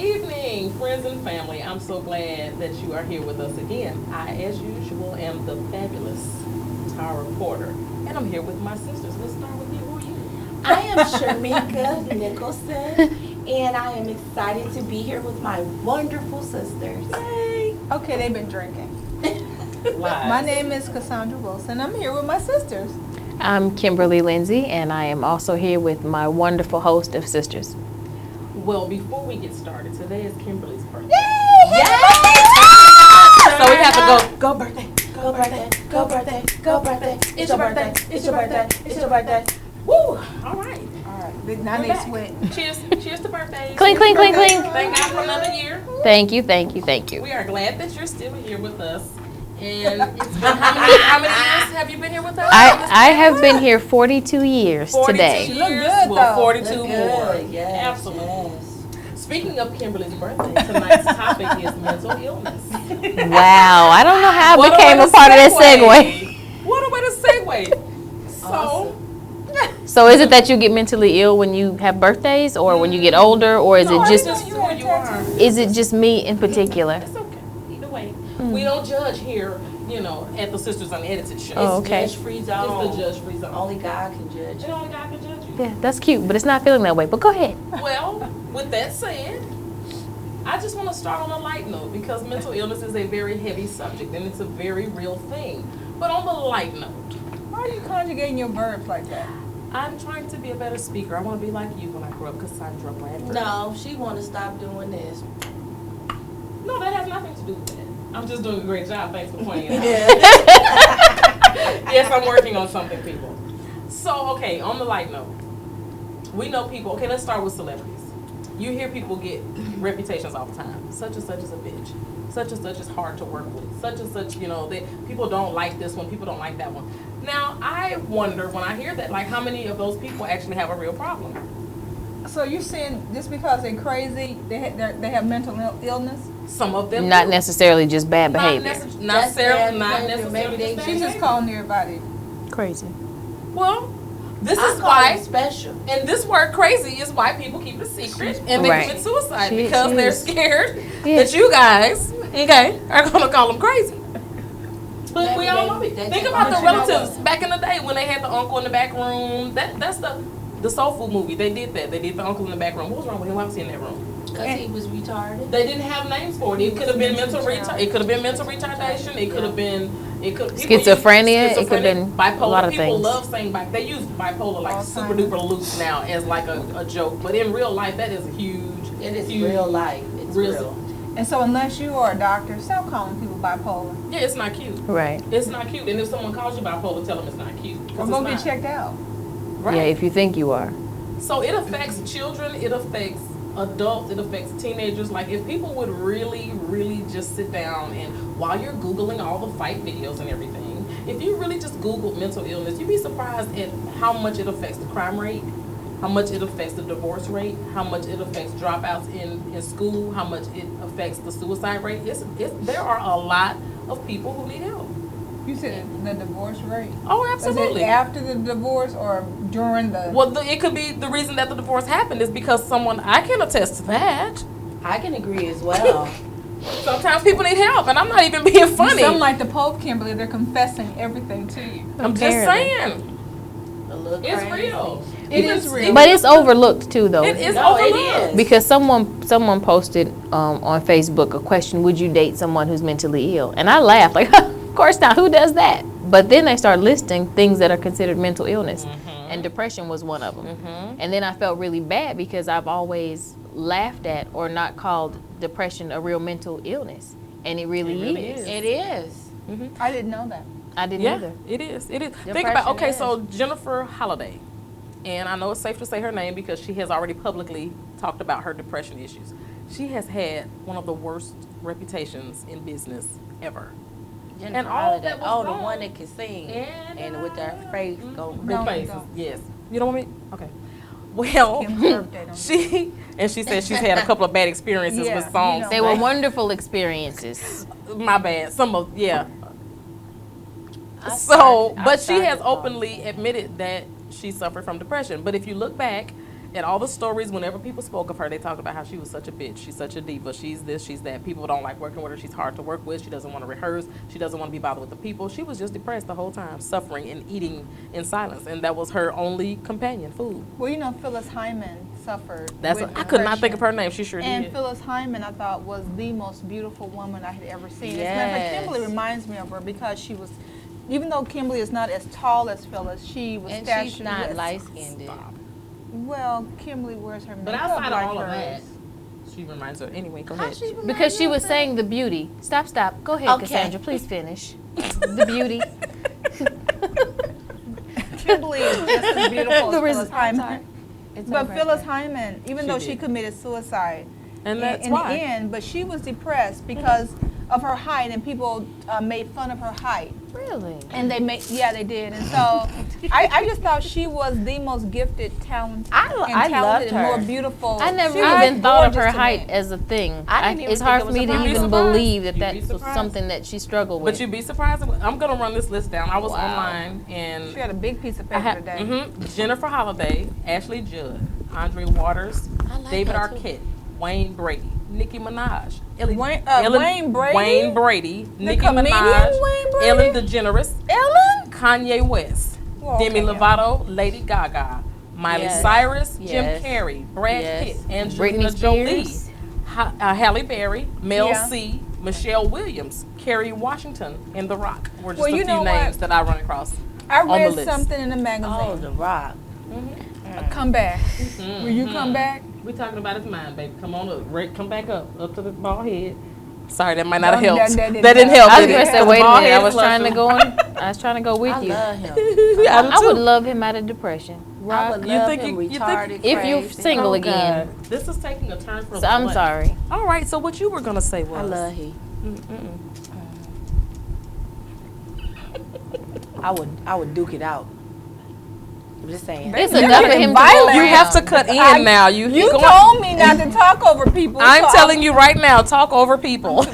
evening, friends and family. I'm so glad that you are here with us again. I, as usual, am the fabulous Tara Porter, and I'm here with my sisters. Let's start with you. Who are you? I am Shamika Nicholson, and I am excited to be here with my wonderful sisters. Yay! Okay, they've been drinking. Lies. My name is Cassandra Wilson. I'm here with my sisters. I'm Kimberly Lindsay, and I am also here with my wonderful host of sisters. Well, before we get started, today is Kimberly's birthday. Yay! So we have to Go birthday, go birthday, go birthday, go birthday. It's your birthday, it's your birthday, it's your birthday. Woo! All right. All right, now We're they back. sweat. Cheers. Cheers to birthdays. Clink, clink, clink, clink. Thank God for another year. Thank you, thank you, thank you. We are glad that you're still here with us. And it's been how many years have you been here with us? I have been here 42 years 42 today. She look years, good, well, though. 42 Look more. good, yes, Absolutely. yes. Speaking of Kimberly's birthday, tonight's topic is mental illness. Wow, I don't know how I What a became way a to part of that segue. segue. What a way to segue. So, So is it that you get mentally ill when you have birthdays, or when you get older, or is no, it it's just who you are. is it just me in particular? It's okay. Either way. We don't judge here, at the Sisters Unedited show. Oh, okay. It's judge-free zone. It's the judge-free zone. Only God can judge. And only God can judge you. Yeah, that's cute, but it's not feeling that way. But go ahead. Well, with that said, I just want to start on a light note because mental illness is a very heavy subject and it's a very real thing. But on the light note, Why are you conjugating your verbs like that? I'm trying to be a better speaker. I want to be like you when I grow up, Cassandra Bradford. No, she want to stop doing this. No, that has nothing to do with that. I'm just doing a great job. Thanks for pointing it out. Yes, I'm working on something, people. So, okay, on the light note, we know people. Okay, let's start with celebrities. You hear people get reputations all the time. Such and such is a bitch. Such and such is hard to work with. Such and such, people don't like this one. People don't like that one. Now, I wonder when I hear that, like, how many of those people actually have a real problem? So you're saying just because they're crazy, they have mental illness? Some of them Not do. necessarily just bad behavior. Not Just necessarily. bad Not behavior. necessarily. Maybe they- just She's bad just behavior. calling everybody. Crazy. Well, this I is call why. it special. And this word crazy is why people keep it secret and they Right. commit suicide She because they're is. scared Yeah. that you guys, are going to call them crazy. But Maybe we all know they it. Think take about the on you know relatives what? back in the day when they had the uncle in the back room. That's the Soul Food movie. They did that. They did the uncle in the back room. What was wrong with him? Why was he in that room? Because he was retarded. They didn't have names for it. It could have been mental retard. It could have been mental retardation. It could have been. People use Schizophrenia. It could have been bipolar. a lot of People things. love saying bipolar. They use bipolar like super duper loose now as like a joke, but in real life that is huge. It is huge, real life. It's real. And so unless you are a doctor, stop calling people bipolar. Yeah, it's not cute. Right. It's not cute. And if someone calls you bipolar, tell them it's not cute. 'Cause Or go it's get not. checked out. Right. Yeah, if you think you are. So it affects children, it affects adults, it affects teenagers. Like if people would really, really just sit down and while you're Googling all the fight videos and everything, if you really just Google mental illness, you'd be surprised at how much it affects the crime rate, how much it affects the divorce rate, how much it affects dropouts in school, how much it affects the suicide rate. There are a lot of people who need help. You said the divorce rate. Oh, Is absolutely. it after the divorce or during the? Well, it could be the reason that the divorce happened is because I can attest to that. I can agree as well. Sometimes people need help, and I'm not even being funny. Some like the Pope, Kimberly, they're confessing everything to you. I'm just Apparently. saying. A little It's crazy. real. It is real. But it's overlooked too, though. It is No, it overlooked. is. Because someone posted on Facebook a question: would you date someone who's mentally ill? And I laughed like, of course not. Who does that? But then they start listing things that are considered mental illness, and depression was one of them. And then I felt really bad because I've always laughed at or not called depression a real mental illness, and it really, really is. is. It is. I didn't know that. I didn't Yeah, either. it is. It is. Think Depression about, okay, is. so Jennifer Holliday, and I know it's safe to say her name because she has already publicly talked about her depression issues. She has had one of the worst reputations in business ever. Jennifer And all Holiday. that was Oh, the wrong. one that can sing. And with her face go. Big No, you faces, don't. yes. You don't want me? Okay. Well, Kim's birthday, don't she said she's had a couple of bad experiences Yeah, with you songs. know. They were wonderful experiences. My bad. Yeah. I So, started- I but she started has calling openly it. admitted that she suffered from depression. But if you look back And all the stories, whenever people spoke of her, they talked about how she was such a bitch. She's such a diva. She's this, she's that. People don't like working with her. She's hard to work with. She doesn't want to rehearse. She doesn't want to be bothered with the people. She was just depressed the whole time, suffering and eating in silence. And that was her only companion, food. Well, you know, Phyllis Hyman suffered. I could not think of her name. She sure And did. Phyllis Hyman, I thought, was the most beautiful woman I had ever seen. Yes. As a matter of fact, Kimberly reminds me of her because she was, even though Kimberly is not as tall as Phyllis, she was And statured. she's not light-skinned. Well, Kimberly wears her But makeup outside of like all of that, hers. she reminds her. Anyway, go How ahead. she remind Because she you of was that? saying the beauty. Stop. Go ahead, Okay. Cassandra. Please finish. The beauty. Kimberly is just as beautiful The as Phyllis Hyman. It's But her Phyllis birthday. Hyman, even She though did. she committed suicide, And that's in why. the end, but she was depressed because of her height, and people made fun of her height. Really? And they did. And so I just thought she was the most gifted, talented, I and loved more her. beautiful. I never She was even thought of her gorgeous to height me. as a thing. I didn't even It's think hard it for was me a to problem. even You'd be believe that surprised. that You'd be was surprised. something that she struggled But with. you'd be surprised. I'm going to run this list down. I was Wow. online and She had a big piece of I paper had today. Jennifer Holliday, Ashley Judd, Andre Waters, I like David her, too. Arquette, Wayne Brady, Nicki Minaj, Wayne Brady? Wayne Brady, Nicki comedian Minaj, Wayne Brady? Ellen DeGeneres, Ellen? Kanye West, Well, Demi okay, Lovato, Lady Gaga, Miley Yes. Cyrus, Yes. Jim Carrey, Brad Yes. Pitt, Angelina Britney Jolie, Spears. Halle Berry, Mel Yeah. C, Michelle Williams, Kerry Washington, and The Rock were just Well, a you few know what? names that I run across. I on the read list. something in a magazine. Oh, The Rock. Come back. Will you come back? We talking about his mind, baby. Come on up. Come back up to the bald head. Sorry, that might not have No, helped. that didn't That didn't help. help. I was did gonna it? say, 'Cause wait a bald minute. I head was trying to cluster. go. I was trying to go with I you. love him. I do I would too. love him out of depression. I would You love think him you think- retarded, If you're crazy. single Oh, again, God. This is taking a turn for so the I'm what? sorry. All right. So what you were gonna say was? I love he. I would duke it out. I'm just saying. It's You're enough of getting him to go violent. You have to around. cut in I- now. You told me not to talk over people. I'm so telling you right now. Talk over people.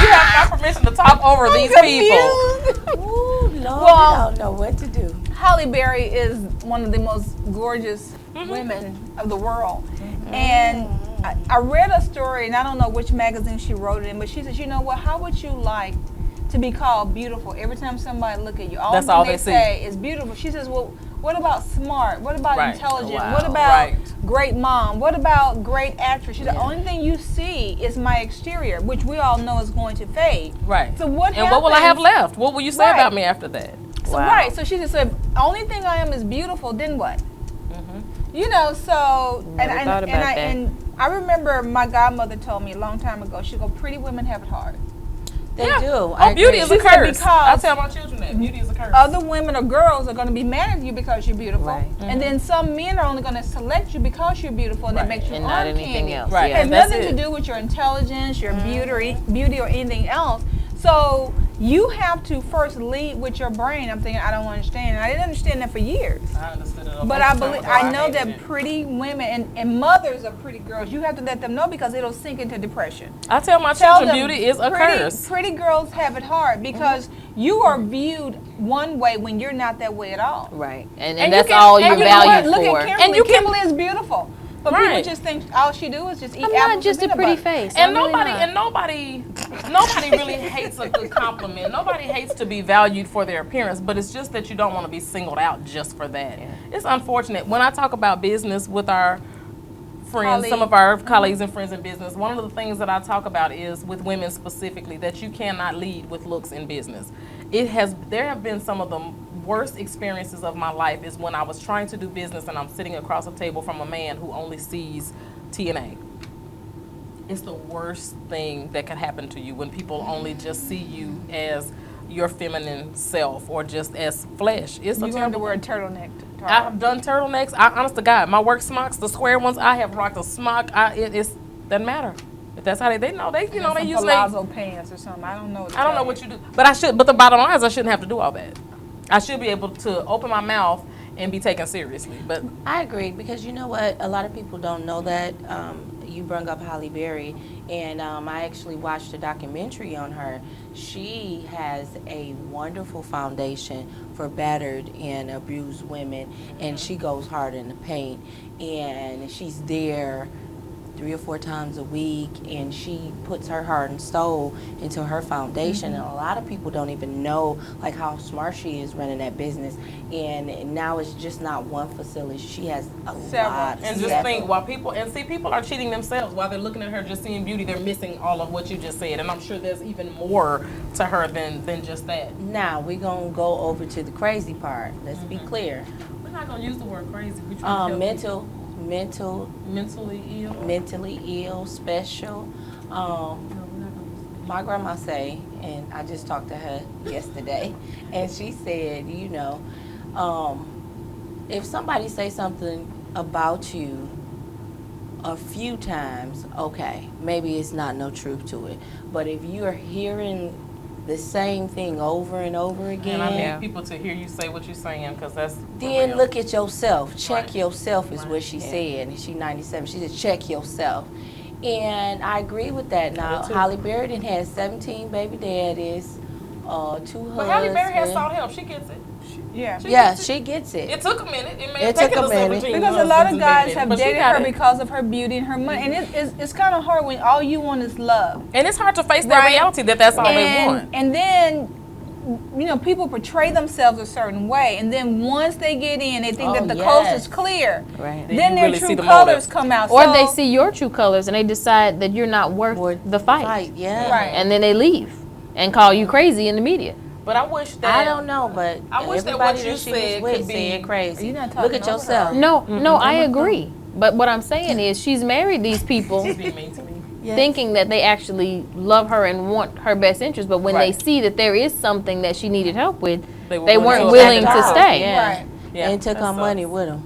You have my permission to talk over these people. Ooh, Lord, Well- I don't know what to do. Halle Berry is one of the most gorgeous women of the world. And I read a story, and I don't know which magazine she wrote it in, but she says, you know what, how would you like to be called beautiful every time somebody look at you? That's all they they see. say is beautiful. She says, well, what about smart? What about Right. intelligent? Wow. What about Right. great mom? What about great actress? She said, the only thing you see is my exterior, which we all know is going to fade. Right. So what And what will I have happens- left? What will you say Right. about me after that? So, Wow. right. So she just said, only thing I am is beautiful. Then what? You know. So Never thought about that. and I remember my godmother told me a long time ago. She go, pretty women have it hard. They Yeah. do. Oh, beauty is a She said curse. I because- tell my children that beauty is a curse. Other women or girls are going to be mad at you because you're beautiful, Right. and then some men are only going to select you because you're beautiful, and that Right. makes you And not anything uncanny. else. Right. It has And that's nothing it. to do with your intelligence, your beauty, or anything else. So you have to first lead with your brain. I'm thinking, I don't understand. And I didn't understand that for years. I understood it. But I know that pretty women and mothers of pretty girls, you have to let them know because it'll sink into depression. I tell my Tell children them beauty is a pretty, curse. Pretty girls have it hard because you are viewed one way when you're not that way at all. Right. And you that's can- all and you're you know what? valued Look for. at Kimberly. And you can- Kimberly is beautiful. But Right. people just think all she do is just eat I'm apples not just and a peanut pretty butter. face. And I'm really nobody not. really hates a good compliment. Nobody hates to be valued for their appearance, but it's just that you don't want to be singled out just for that. Yeah. It's unfortunate. When I talk about business with our friends, Colleagues. some of our colleagues and friends in business, one of the things that I talk about is with women specifically that you cannot lead with looks in business. There have been some of the worst experiences of my life is when I was trying to do business and I'm sitting across a table from a man who only sees TNA. It's the worst thing that can happen to you when people only just see you as your feminine self or just as flesh. It's a You learned terrible the word thing. turtleneck. I have done turtlenecks. Honest to God, my work smocks, the square ones, I have rocked a smock. It doesn't matter. If that's how they know, they use some they. palazzo pants or something. I don't know. I don't know what you do, but I should. But the bottom line is, I shouldn't have to do all that. I should be able to open my mouth and be taken seriously. But I agree because you know what? A lot of people don't know that. you brought up Halle Berry, and I actually watched a documentary on her. She has a wonderful foundation for battered and abused women, and she goes hard in the paint, and she's there 3 or 4 times a week, and she puts her heart and soul into her foundation. And a lot of people don't even know like how smart she is running that business. And now it's just not one facility; she has a lot. And just think, while people are cheating themselves while they're looking at her, just seeing beauty, they're missing all of what you just said. And I'm sure there's even more to her than just that. Now we're gonna go over to the crazy part. Let's be clear. We're not gonna use the word crazy. We're trying to help mentally ill, special. My grandma say, and I just talked to her yesterday, and she said, you know, if somebody say something about you a few times, okay, maybe it's not no truth to it. But if you are hearing the same thing over and over again, and I need people to hear you say what you're saying, because that's then real. look at yourself. Check Right. yourself is what she said. And she 97. She said, check yourself. And I agree with that. Now, Halle Berry done had 17 baby daddies, 2 husbands. But Halle Berry has sought help. She gets it. She gets it. It took a minute. It may It have took taken a the minute. 17 Because a lot of husbands guys and have but she dated got her it. because of her beauty and her money, and it's kind of hard when all you want is love. And it's hard to face that Right. reality that's all they want. And then, you know, people portray themselves a certain way, and then once they get in, they think that the coast is clear. Right. Then Then you their really see true the colors motive. come out. Or So- they see your true colors and they decide that you're not worth the fight. Yeah. Right. And then they leave and call you crazy in the media. But I wish that I don't know, but I wish that everybody what you she said was with could be- said crazy. You're not Look talking at over yourself. her. No, I agree. But what I'm saying is she's married these people she's being mean to me. Yes. thinking that they actually love her and want her best interest, but when Right. they see that there is something that she needed help with, They were they willing weren't to willing back to it up. stay. Yeah. Right. Yeah, And took that her money sucks. with them.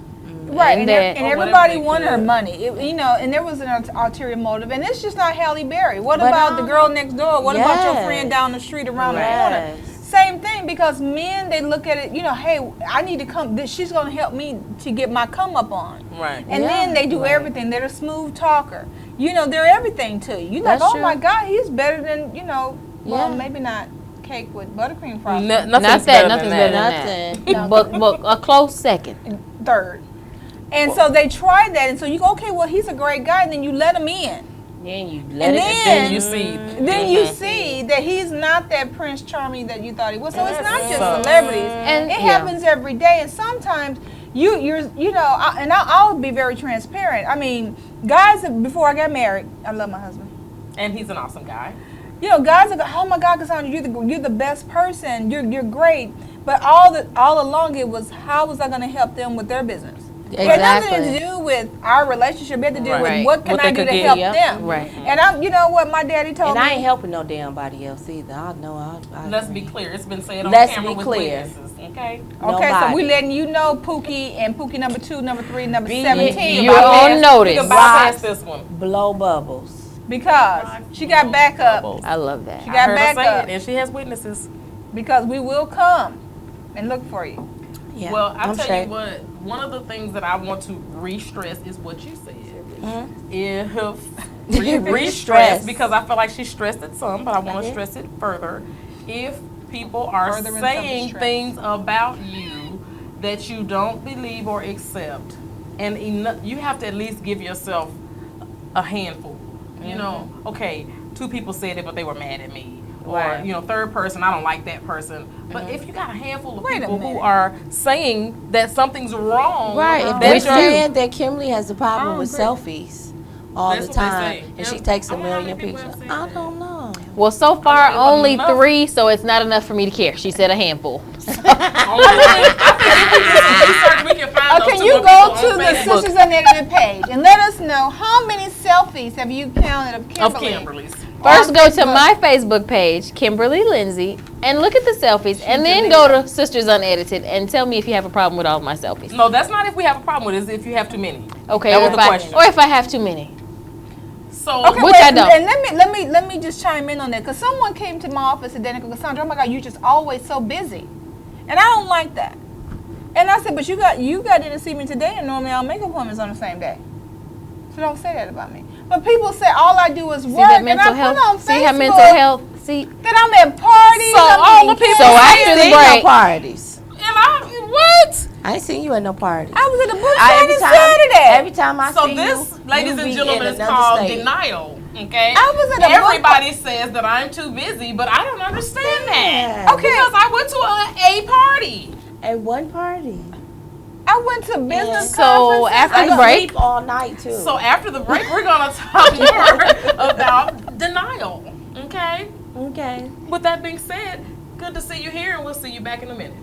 Right, And and, that- and or whatever everybody they wanted her could. money, you know, and there was an ulterior motive, and it's just not Halle Berry. What But about the girl next door? What about your Yes. friend down the street around the corner? Yes. Same thing, because men, they look at it, you know, hey, I need to come, she's going to help me to get my come up on. Right. And Yeah. then they do everything. They're a smooth talker. You know, they're everything to you. You're like, That's oh true. my God, he's better than, you know, well, Yeah. maybe not cake with buttercream frosting. Nothing's Not that, better nothing's than better that. than that. But a close second. Third. And so they tried that, and so you go, okay, well, he's a great guy, and then you let him in. Then you let And it then- Then you see. Then you see that he's not that Prince Charming that you thought he was. So it's not just So- celebrities. And- It yeah. happens every day, and sometimes you know, I'll be very transparent. I mean, guys, before I got married, I love my husband. And he's an awesome guy. You know, guys are go, oh my God, Cassandra, you're the best person. You're great. But all along it was, how was I going to help them with their business? It had nothing to do with our relationship. It had to do Right. with what can What I they do could to get, help yep. them. Right. And you know what my daddy told And me? I ain't helping no damn body else either. I know. Let's be clear. It's been said on Let's camera be with clear. witnesses. Okay. Okay, so Nobody. we letting you know Pookie and Pookie number 2, number 3, number Be- 17. You're bypass- on notice. You can bypass this one. blow bubbles. Because she got backup. I love that. She I got heard her say backup. it, and she has witnesses. Because we will come and look for you. Yeah. Well, I'll I'm tell straight. you what. One of the things that I want to re-stress is what you said. If Re-stress. re-stress, because I feel like she stressed it some, but I want to Okay. stress it further. If people are Further in saying self-distress. things about you that you don't believe or accept, and you have to at least give yourself a handful. You know, okay, 2 people said it, but they were mad at me. Or, Right. you know, third person, I don't like that person. But if you got a handful of Wait a people who minute. are saying that something's wrong, Right. If that they're you're- saying that Kimberly has a problem I with agree. selfies all That's the what they time, say. and she Yeah. takes I a wonder how million many people pictures, have said I that. don't know. Well, so far It's only enough. 3, so it's not enough for me to care. She said a handful. we can find those Can 2 you more go people to on the Facebook. Sisters Unedited page and let us know how many selfies have you counted of Of Kimberly? Kimberly's. First, go to my Facebook page, Kimberly Lindsay, and look at the selfies, and then go to Sisters Unedited and tell me if you have a problem with all of my selfies. No, that's not if we have a problem with it. It's if you have too many. Okay, That or was if the question. or if I have too many. So, Okay, Which wait, I don't. And let me just chime in on that, because someone came to my office and then Cassandra, oh my God, you're just always so busy, and I don't like that. And I said, but you got in to see me today, and normally I'll make appointments on the same day. So don't say that about me. But people say all I do is See work, that and mental I health? put on See how Facebook mental health? See, that I'm at parties. So I'm all getting the people So candy. after the Seen no break, parties. And I what? I ain't seen you at no parties. I was at the book Every signing time, Saturday. every time I So see this, you, ladies you and be gentlemen, in is another called state. denial. Okay. I was at a book- Everybody says that I'm too busy, but I don't understand that. Yeah. Okay. Because I went to a party. At one party. I went to business So conferences. after I the break, sleep all night too. So after the break, we're gonna talk more about denial. Okay. Okay. With that being said, good to see you here, and we'll see you back in a minute.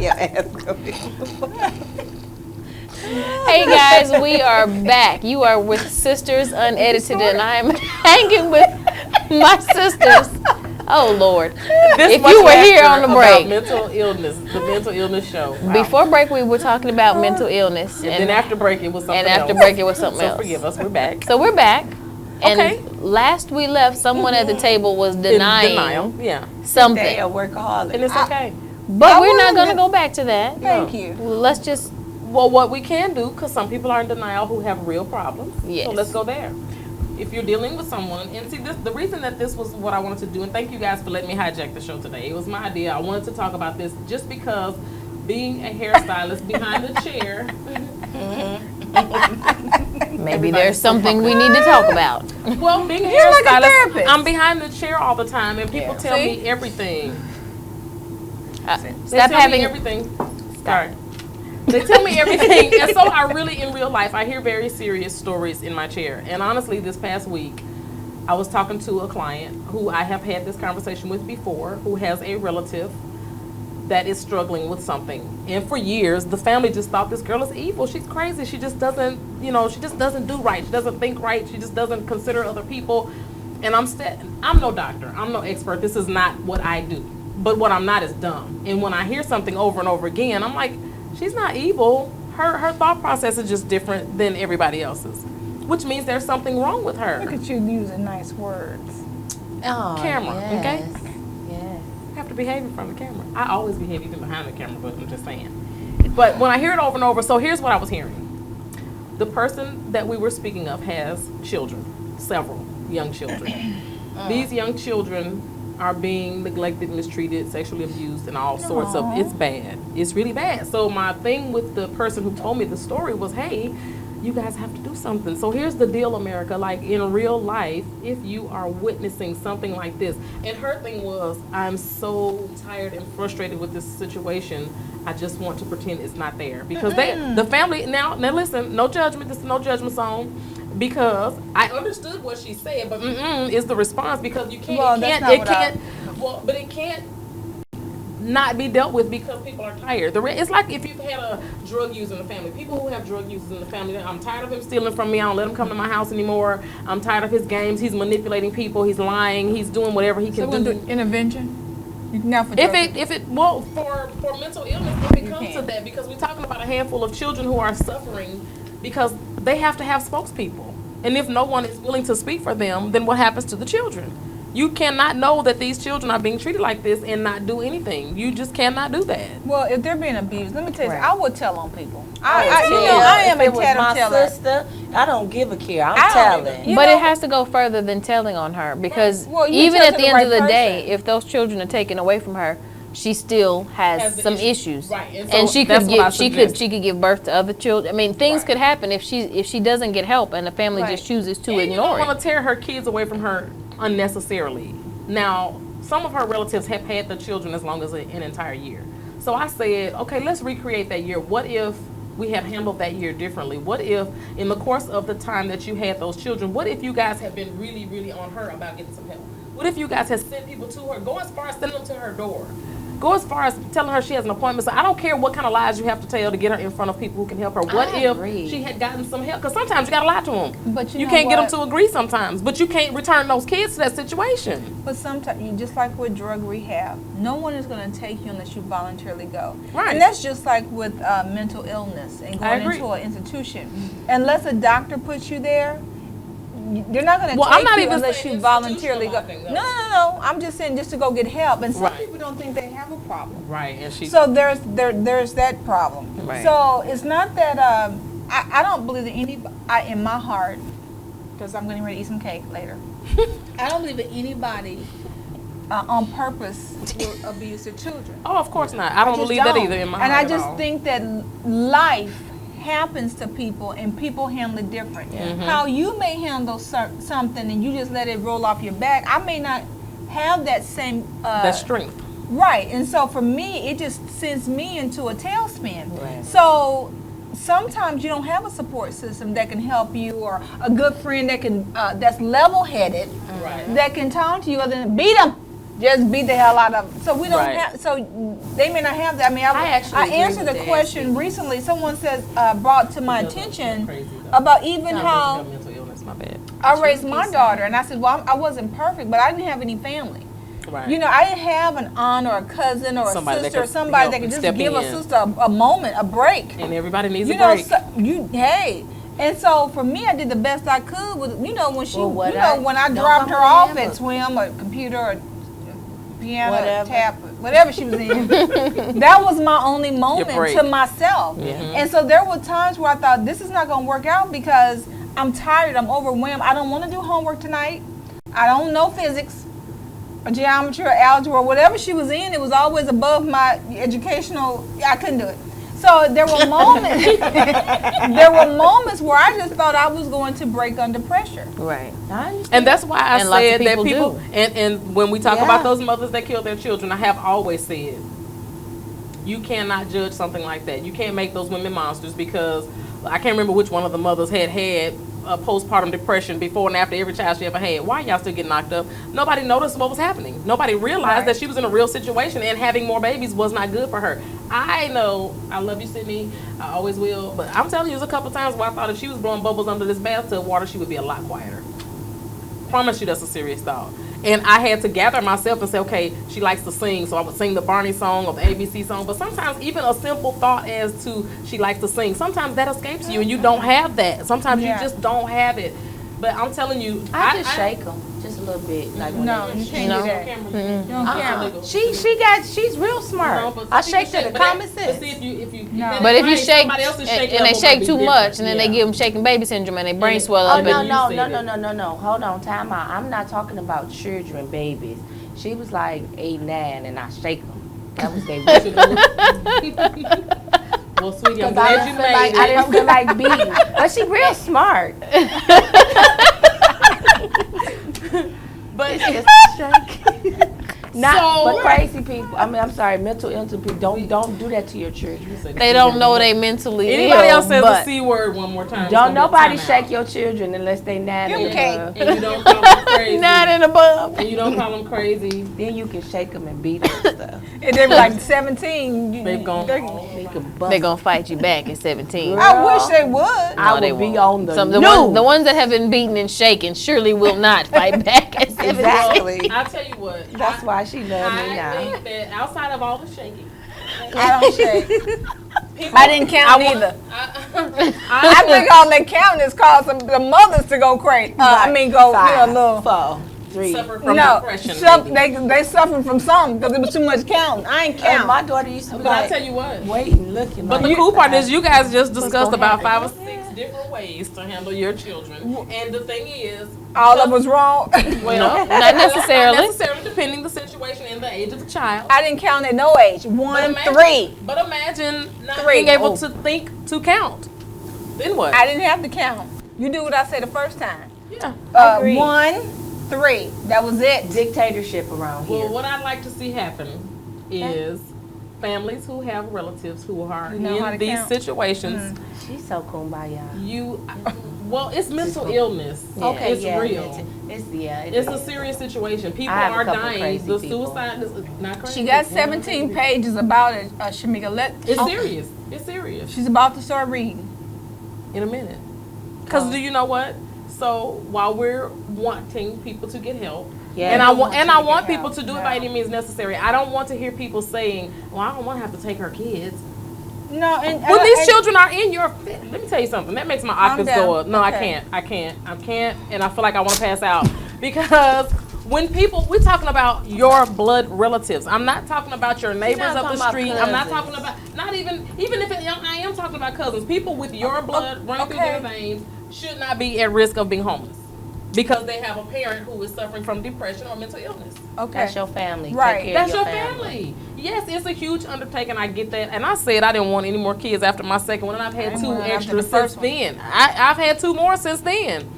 your ass go. Hey guys, we are back. You are with Sisters Unedited, and I'm hanging with my sisters. Oh Lord! If you were here on the break, mental illness, the mental illness show. Wow. Before break we were talking about mental illness, and then after break it was something and after else. break it was something So else. forgive us, we're back. So we're back. And Okay. last we left, someone at the table was denying Denial, yeah, something, They a workaholic. and it's okay. but we're not wouldn't going to have- go back to that. Thank you. Let's just Well, what we can do, because some people are in denial who have real problems. Yes. So let's go there. If you're dealing with someone, and see, the reason that this was what I wanted to do, and thank you guys for letting me hijack the show today. It was my idea. I wanted to talk about this just because being a hairstylist behind the chair. maybe there's something we need to talk about. Well, being a You're like a hairstylist, therapist. I'm behind the chair all the time, and people tell See? me everything. They Stop tell having me everything. Sorry. They tell me everything, and so I really, in real life, I hear very serious stories in my chair. And honestly, this past week, I was talking to a client who I have had this conversation with before, who has a relative that is struggling with something. And for years, the family just thought this girl is evil. She's crazy. She just doesn't, she just doesn't do right. She doesn't think right. She just doesn't consider other people. And I'm no doctor. I'm no expert. This is not what I do. But what I'm not is dumb. And when I hear something over and over again, I'm like, she's not evil. Her thought process is just different than everybody else's, which means there's something wrong with her. Look at you using nice words. Oh, Camera, okay? yes. Yes. I have to behave in front of the camera. I always behave even behind the camera, but I'm just saying. But when I hear it over and over, so here's what I was hearing. The person that we were speaking of has children, several young children. These young children are being neglected, mistreated, sexually abused, and all sorts of, it's bad. It's really bad. So my thing with the person who told me the story was, hey, you guys have to do something. So here's the deal, America. Like in real life, if you are witnessing something like this, and her thing was, I'm so tired and frustrated with this situation, I just want to pretend it's not there. Because the family, now listen, no judgment, this is no judgment zone. Because I understood what she said, but is the response, because you can't, Well, but it can't not be dealt with because people are tired. It's like if you've had a drug user in the family. People who have drug users in the family, I'm tired of him stealing from me. I don't let him come to my house anymore. I'm tired of his games. He's manipulating people. He's lying. He's doing whatever he can do. Intervention? Now for For mental illness, if it comes to that, because we're talking about a handful of children who are suffering because they have to have spokespeople. And if no one is willing to speak for them, then what happens to the children? You cannot know that these children are being treated like this and not do anything. You just cannot do that. Well, if they're being abused, let me tell you, Right. I would tell on people. I am a if it was my tattletale. sister, I don't give a care. I'm I don't telling. either. You But know- it has to go further than telling on her, because Well, you even tell at to the the end right of the day, person. if those children are taken away from her, she still has Has the some issue. issues. Right, and And so she that's could what I give suggest. she could give birth to other children. I mean, things Right. could happen if she doesn't get help and the family Right. just chooses to And you ignore don't want it. to tear her kids away from her unnecessarily. Now, some of her relatives have had the children as long as an entire year. So I said, okay, let's recreate that year. What if we had handled that year differently? What if, in the course of the time that you had those children, what if you guys had been really, really on her about getting some help? What if you guys had sent people to her? Go as far as sending them to her door. Go as far as telling her she has an appointment. So I don't care what kind of lies you have to tell to get her in front of people who can help her. What I if agree. she had gotten some help? Because sometimes you got to lie to them. But you know can't get them what? to agree sometimes. But you can't return those kids to that situation. But sometimes, you just like with drug rehab, no one is going to take you unless you voluntarily go. Right. And that's just like with mental illness and I going agree. into an institution. Unless a doctor puts you there, they're not going to Well, I'm take not you even unless saying you voluntarily go. institutional, I No, think, no. I'm just saying just to go get help. And some Right. people don't think they have a problem. Right. And she. So there's that problem. Right. So it's not that I don't believe that in my heart, because I'm getting ready to eat some cake later. I don't believe that anybody on purpose will abuse their children. Oh, of course not. I don't just believe that don't. either in my And heart I just at all. think that life happens to people and people handle it different. How you may handle something and you just let it roll off your back, I may not have that same that strength. right. And so for me, it just sends me into a tailspin. Right. So sometimes you don't have a support system that can help you, or a good friend that can that's level-headed, Right. that can talk to you other than beat them. just beat the hell out of them. So we don't Right. have. So they may not have that. I mean, I actually agree answered with a that. question recently. Someone says brought to my attention Crazy, though. about even Not how mental illness, my bad. I raised my daughter, and I said, well, I wasn't perfect, but I didn't have any family. Right. You know, I didn't have an aunt or a cousin or Somebody a that sister or could somebody help that could and just step give a in. sister a moment, a break. And everybody needs You a know, break. hey. And so for me, I did the best I could with, you know, when she, Well, what when I don't dropped come her off remember. at swim or computer or piano, Whatever. tap, whatever she was in. That was my only moment break. to myself. And so there were times where I thought, this is not going to work out because I'm tired, I'm overwhelmed. I don't want to do homework tonight. I don't know physics or geometry or algebra or whatever she was in. It was always above my educational, I couldn't do it. So there were moments, where I just thought I was going to break under pressure. Right. I understand. And that's why I And lots of said that people people, do. and when we talk Yeah. about those mothers that kill their children, I have always said, you cannot judge something like that. You can't make those women monsters because I can't remember which one of the mothers had postpartum depression before and after every child she ever had. Why y'all still get knocked up? Nobody noticed what was happening. Nobody realized that she was in a real situation and having more babies was not good for her. I know, I love you, Sydney. I always will. But I'm telling you, there's a couple times where I thought if she was blowing bubbles under this bathtub water, she would be a lot quieter. Promise you that's a serious thought. And I had to gather myself and say, okay, she likes to sing, so I would sing the Barney song or the ABC song. But sometimes even a simple thought as to she likes to sing, sometimes that escapes you and you don't have that. Sometimes you just don't have it. But I'm telling you, I just shake them just a little bit. Like when No, they- you can't do that. You don't care. She's real smart. I shake to the common sense. But if you But if you shake somebody else is shaking and they up, it shake might be too different. much, and then they Yeah. give them shaking baby syndrome, and their brain swell Oh up. no, and no, you no, said no, it. no, no, no. Hold on, time out. I'm not talking about children, babies. She was like 8, 9, and I shake them. That was their Well, sweetie, I'm Because I glad you didn't feel like made I it. didn't feel like beating. But she real smart. But It's just shake. Not, So- but crazy people. I mean, I'm sorry, mental illness people. Don't do that to your children. They don't know they mentally Anybody ill, else says the but C word one more time. it's Don't gonna be a nobody timeout. shake your children unless they 9 Give 'em and cake. above. And you don't call them crazy. not and above. And you don't call them crazy. Then you can shake them and beat them and stuff. And they were like 17. They've gone. They can bust. They're gonna fight you back at 17. I wish they would. I they would be won't. on the The news. ones that have been beaten and shaken surely will not fight back at 17. Exactly. I'll tell you what. That's why she loves me I now. think that outside of all the shaking, I don't shake. people, I didn't count either. I think all they count is cause the mothers to go crazy. I mean, go, Five, you know, 4, 3. suffer from no, depression. maybe. they suffering from something because there was too much counting. I ain't And count. my daughter used to be But I'll like, tell you what. waiting, looking. But like, the cool part is you guys just discussed gonna about happen? 5 or 6 different ways to handle your children. And the thing is, All of us wrong. well, Not necessarily. Not necessarily, depending the situation and the age of the child. I didn't count at no age. 1, imagine- 3. But imagine not 3. being able Oh. to think to count. Then what? I didn't have to count. You do what I said the first time. Yeah. Agreed. 1, 3. That was it. dictatorship around Well, here. what I'd like to see happen is families who have relatives who are Who know how to in these count. situations. She's so kumbaya. Well, it's mental illness. Okay, It's yeah, real. It's a serious situation. People I have a are couple dying. crazy The people. suicide is not crazy. She got 17 pages about it, Shamika. It's serious. It's serious. She's about to start reading. In a minute. Because do you know what? So while we're wanting people to get help, Yeah, and we I want want you to want get people help. to do it by any means necessary. I don't want to hear people saying, "Well, I don't want to have to take her kids." No, and When these children are in your, let me tell you something. That makes my octaves down. go up. No, Okay. I can't, and I feel like I want to pass out because when people, we're talking about your blood relatives. I'm not talking about your neighbors not up talking the about street. I'm not cousins. talking about not even if it, I am talking about cousins. People with your blood running through their veins should not be at risk of being homeless because they have a parent who is suffering from depression or mental illness. okay. That's your family. Right. Take care That's of your family. Yes, it's a huge undertaking. I get that. And I said I didn't want any more kids after my second one, and I've had didn't 2 want it after extra the since first one. then. I've had 2 more since then. And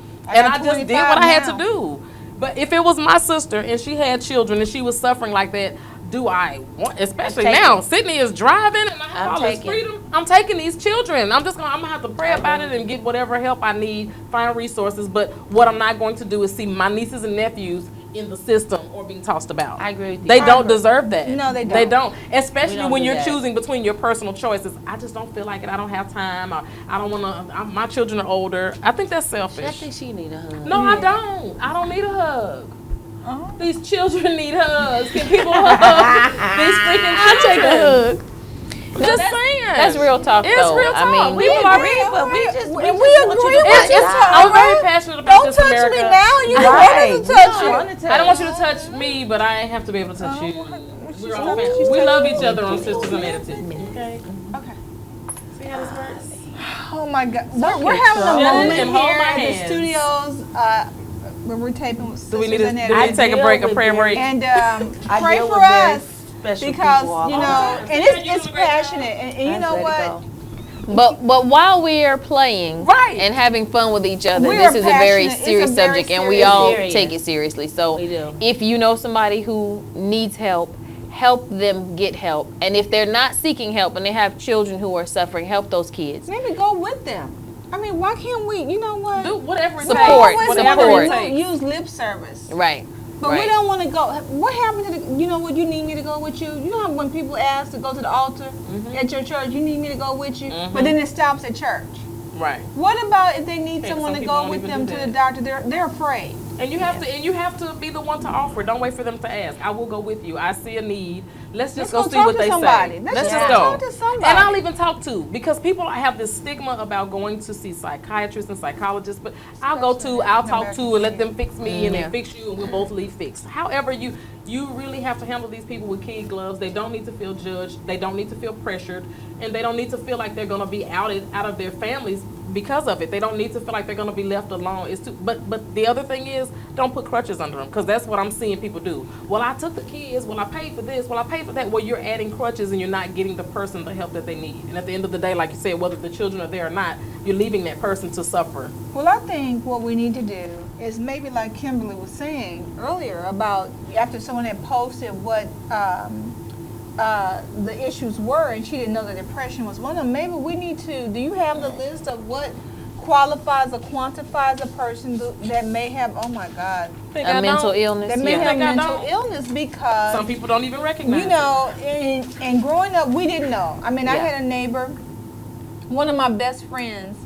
got I just did 25 what I had to now. do. But if it was my sister and she had children and she was suffering like that, do I want, especially I'm taking now, it. Sydney is driving and I have I'm all this taking. freedom. I'm taking these children. I'm gonna have to pray about it and get whatever help I need, find resources. But what I'm not going to do is see my nieces and nephews in the system or being tossed about. I agree with you. They don't deserve that. No, they They don't. don't. Especially We don't when do you're that. choosing between your personal choices. I just don't feel like it. I don't have time. Or I don't want to. My children are older. I think that's I selfish. think she need a hug. No, I don't. I don't need a hug. Uh-huh. These children need hugs. Can people hug these freaking children? Take a hug. Just saying. That's real talk, It's though. real I talk. mean, People are agree, but we just we want agree you to with watch you. it. I'm very passionate about Don't this, touch America. me now. You don't Right. want us to touch No, you. I wanna touch. I don't want you to touch me, but I have to be able to touch you. We're all family. We love each other on Sisters Unedited. Okay. Okay. See how this works? Oh my God. We're having a Shannon moment can hold here my at the hands. studios where we're taping with Do we need Sisters to Unedited. take a break, a prayer break? And I pray deal for with very us special because, people all you the know, time. and it's passionate. And you know what? But while we are playing Right. and having fun with each other, We this are is a very passionate. It's serious a very subject, and we serious- all Serious. take it seriously. So We do. if you know somebody who needs help, help them get help. And if they're not seeking help and they have children who are suffering, help those kids. Maybe go with them. I mean, why can't we? You know what? Do whatever it Support. takes. Always Whatever support. it want takes. to use lip service. Right. But right. we don't want to go. What happened to the, you know what, you need me to go with you? You know how when people ask to go to the altar at your church, you need me to go with you? But then it stops at church. Right. What about if they need Yeah, someone some to people go won't with even them do to that. the doctor? They're afraid. And you have to be the one to offer. Don't wait for them to ask. I will go with you. I see a need. Let's just Let's go go see talk what to they somebody. say. Let's Let's just just go go. talk to somebody. And I'll even talk to, because people have this stigma about going to see psychiatrists and psychologists, but I'll go to, I'll talk to and let them fix me and Yeah. then fix you and we'll both leave fixed. However, you really have to handle these people with kid gloves. They don't need to feel judged. They don't need to feel pressured. And they don't need to feel like they're going to be outed out of their families because of it. They don't need to feel like they're going to be left alone. But the other thing is, don't put crutches under them, because that's what I'm seeing people do. Well, I took the kids. Well, I paid for this. Well, I paid for that. Well, you're adding crutches and you're not getting the person the help that they need. And at the end of the day, like you said, whether the children are there or not, you're leaving that person to suffer. Well, I think what we need to do is maybe like Kimberly was saying earlier about after someone had posted what the issues were and she didn't know that depression was one of them, maybe we need to, do you have the list of what qualifies or quantifies a person that may have, oh my God, A mental illness. that may Yeah. have Think I mental don't. illness because Some people don't even recognize you know, and growing up, we didn't know. I mean, I had a neighbor, one of my best friends.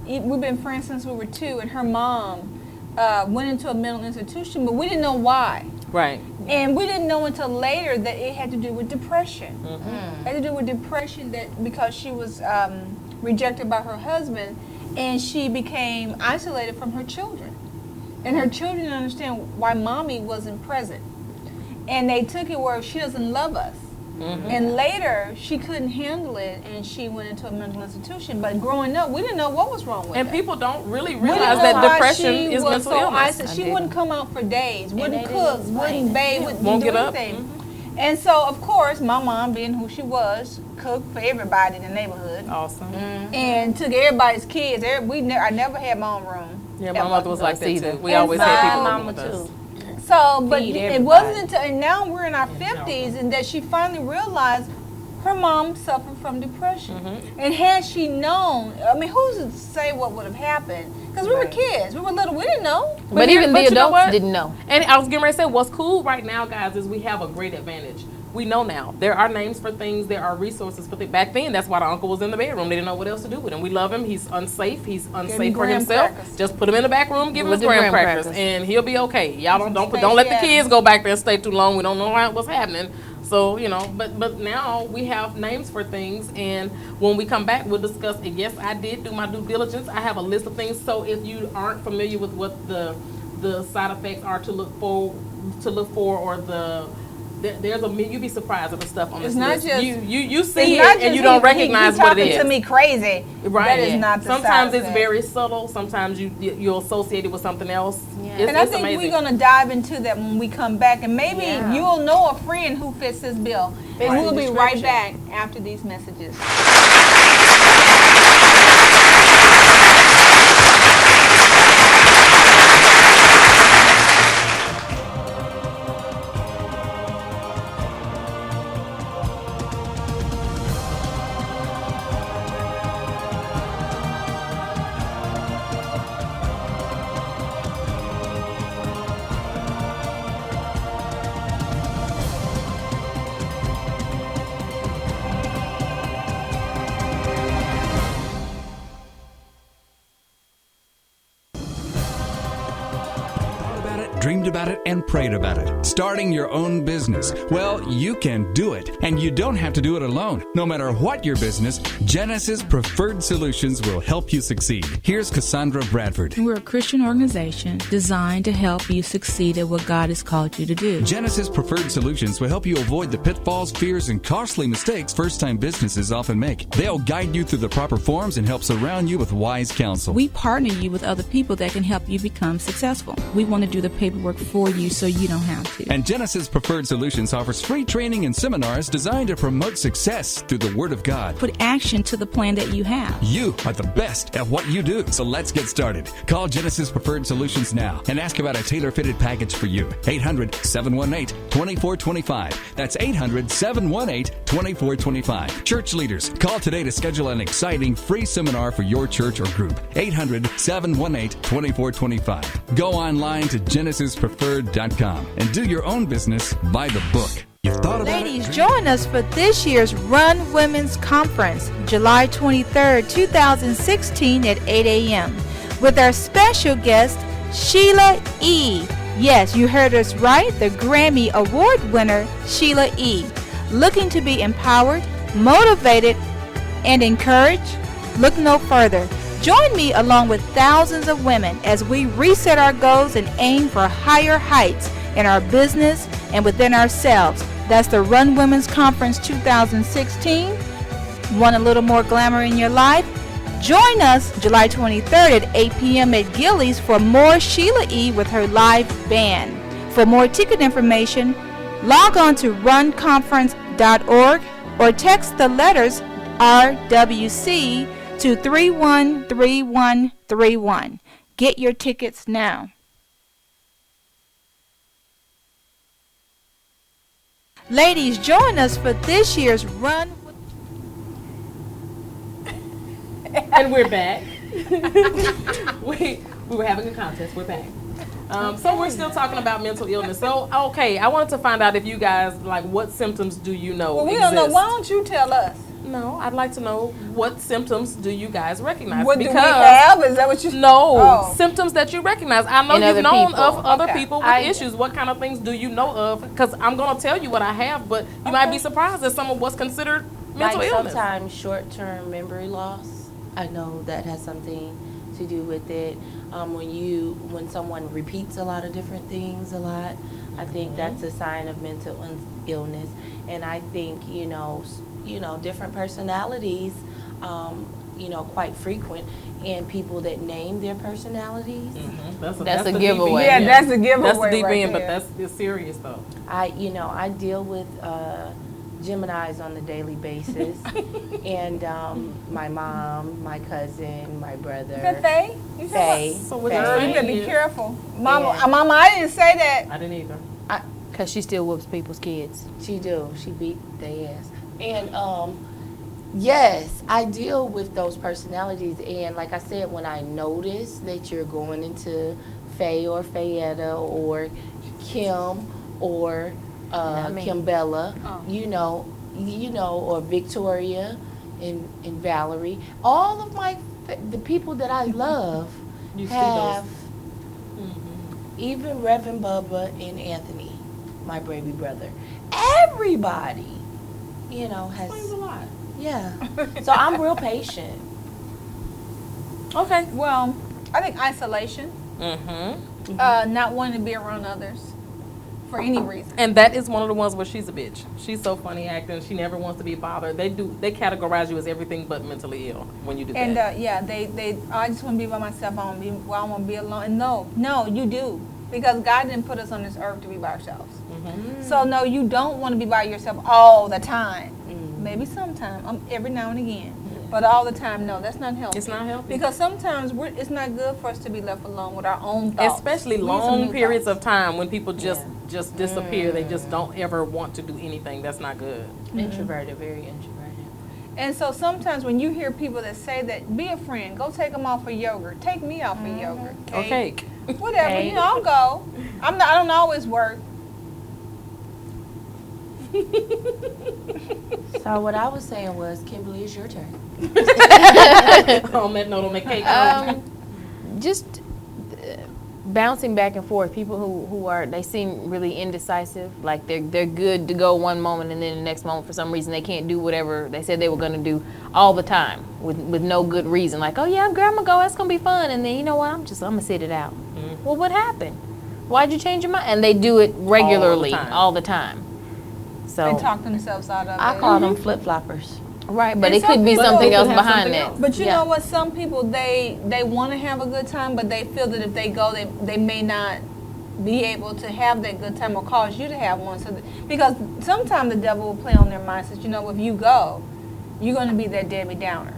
We've been friends since we were 2, and her mom went into a mental institution, but we didn't know why. it. Right. And we didn't know until later that it had to do with depression. It had to do with depression because she was rejected by her husband, and she became isolated from her children. And her children didn't understand why mommy wasn't present. And they took it where she doesn't love us. And later, she couldn't handle it, and she went into a mental institution. But growing up, we didn't know what was wrong with And her. people don't really We didn't realize know that why depression she is was mental so illness. isolated. She wouldn't come out for days, wouldn't they didn't cook, explain wouldn't it. bathe, wouldn't Won't do get up. anything. And so, of course, my mom, being who she was, cooked for everybody in the neighborhood Awesome. and took everybody's kids. I never had my own room. Yeah, my ever. mother was like that either. too. We And always so- had people Mama living with us. too. So, but Feed it everybody. wasn't until, and now we're in our 50s, and that she finally realized her mom suffered from depression. And had she known, I mean, who's to say what would have happened? Because we were kids, we were little, we didn't know. But even the you know adults what? didn't know. And I was getting ready to say, what's cool right now, guys, is we have a great advantage. We know now. There are names for things. There are resources for things. Back then, that's why the uncle was in the bedroom. They didn't know what else to do with him. We love him. He's unsafe. He's unsafe for graham himself. crackers. Just put him in the back room, give him With his the graham graham crackers, crackers. and he'll be okay. Y'all don't Stay let the shattered. kids go back there and stay too long. We don't know what's happening. So, you know, but now we have names for things, and when we come back, we'll discuss it. Yes, I did do my due diligence. I have a list of things. So if you aren't familiar with what the side effects are to look for, or there's you'd be surprised at the stuff on this It's not list. just- you see It's not it and just you don't he recognize what it talking is. to me crazy. Right. That is not the Sometimes side it's effect. very subtle. Sometimes you'll associate it with something else. Yeah. It's, And I it's think amazing. we're going to dive into that when we come back. And maybe Yeah. you'll know a friend who fits this bill. And Right. we'll be right Description. back after these messages. dreamed about it and prayed about it. Starting your own business. Well, you can do it, and you don't have to do it alone. No matter what your business, Genesis Preferred Solutions will help you succeed. Here's Cassandra Bradford. We're a Christian organization designed to help you succeed at what God has called you to do. Genesis Preferred Solutions will help you avoid the pitfalls, fears, and costly mistakes first-time businesses often make. They'll guide you through the proper forms and help surround you with wise counsel. We partner you with other people that can help you become successful. We want to do the paperwork for you so you don't have to. And Genesis Preferred Solutions offers free training and seminars designed to promote success through the Word of God. Put action to the plan that you have. You are the best at what you do, so let's get started. Call Genesis Preferred Solutions now and ask about a tailor-fitted package for you. 800-718-2425. That's 800-718-2425. Church leaders, call today to schedule an exciting free seminar for your church or group. 800-718-2425. Go online to genesispreferred.com and do your own business by the book. You've thought about Ladies, join us for this year's Run Women's Conference, July 23rd, 2016 at 8 a.m. with our special guest, Sheila E. Yes, you heard us right, the Grammy Award winner, Sheila E. Looking to be empowered, motivated, and encouraged? Look no further. Join me along with thousands of women as we reset our goals and aim for higher heights in our business and within ourselves. That's the Run Women's Conference 2016. Want a little more glamour in your life? Join us July 23rd at 8 p.m. at Gillies for more Sheila E. with her live band. For more ticket information, log on to runconference.org or text the letters RWC to 313131. Get your tickets now. Ladies, join us for this year's Run. And we're back. we were having a contest. We're back. So we're still talking about mental illness. So, okay, I wanted to find out if you guys, like, what symptoms do you know Well, we exist? don't know. Why don't you tell us? No, I'd like to know what symptoms do you guys recognize? What do we have? Is that what you... No, symptoms that you recognize. I know In you've other known people. of other Okay. people with issues. What kind of things do you know of? Because I'm going to tell you what I have, but you might be surprised at some of what's considered mental Like illness. sometimes short-term memory loss. I know that has something to do with it. When someone repeats a lot of different things a lot, I think that's a sign of mental illness. And I think different personalities, quite frequent in people that name their personalities. That's a the giveaway. deep end. Yeah, that's a giveaway. That's the deep right end, but there. it's serious though. I deal with Geminis on a daily basis, and my mom, my cousin, my brother. Is that Faye? You said Faye. So what's Faye. your what? You Faye? better be careful. Mama, Yeah. Mama, I didn't say that. I didn't either. Because she still whoops people's kids. She beat their ass. And yes, I deal with those personalities, and like I said, when I notice that you're going into Faye or Fayetta or Kim or Kimbella, or Victoria and Valerie, all of the people that I love You see have, those. even Reverend Bubba and Anthony, my baby brother, everybody, has, Explains a lot. yeah. So I'm real patient. Okay. Well, I think isolation, not wanting to be around others for any reason. And that is one of the ones where she's a bitch. She's so funny acting. She never wants to be bothered. They categorize you as everything but mentally ill when you do And that. I just want to be by myself. I want to be alone. And no, you do, because God didn't put us on this earth to be by ourselves. So no, you don't want to be by yourself all the time. Maybe sometime, every now and again, but all the time, no, that's not healthy. It's not healthy. Because sometimes it's not good for us to be left alone with our own thoughts. Especially We need some long new periods thoughts. of time when people just disappear. They just don't ever want to do anything. That's not good. Introverted, very introverted. And so sometimes when you hear people that say that, be a friend, go take them out for yogurt. Take me out for yogurt. Or cake. Whatever, Cake. I'll go. I don't always work. So what I was saying was, Kimberly, it's your turn. On that note, on that cake. Just bouncing back and forth. People who are, they seem really indecisive. Like they're good to go one moment and then the next moment for some reason they can't do whatever they said they were going to do all the time with no good reason. Like, oh yeah, I'm gonna go. That's gonna be fun. And then you know what? I'm gonna sit it out. Mm-hmm. Well, what happened? Why'd you change your mind? And they do it regularly all the time. So they talk themselves out of it. I call them flip-floppers. Right, but And it could be some something people else behind that. But you know what? Some people, they want to have a good time, but they feel that if they go, they may not be able to have that good time or cause you to have one. So because sometimes the devil will play on their minds that, you know, if you go, you're going to be that Debbie Downer.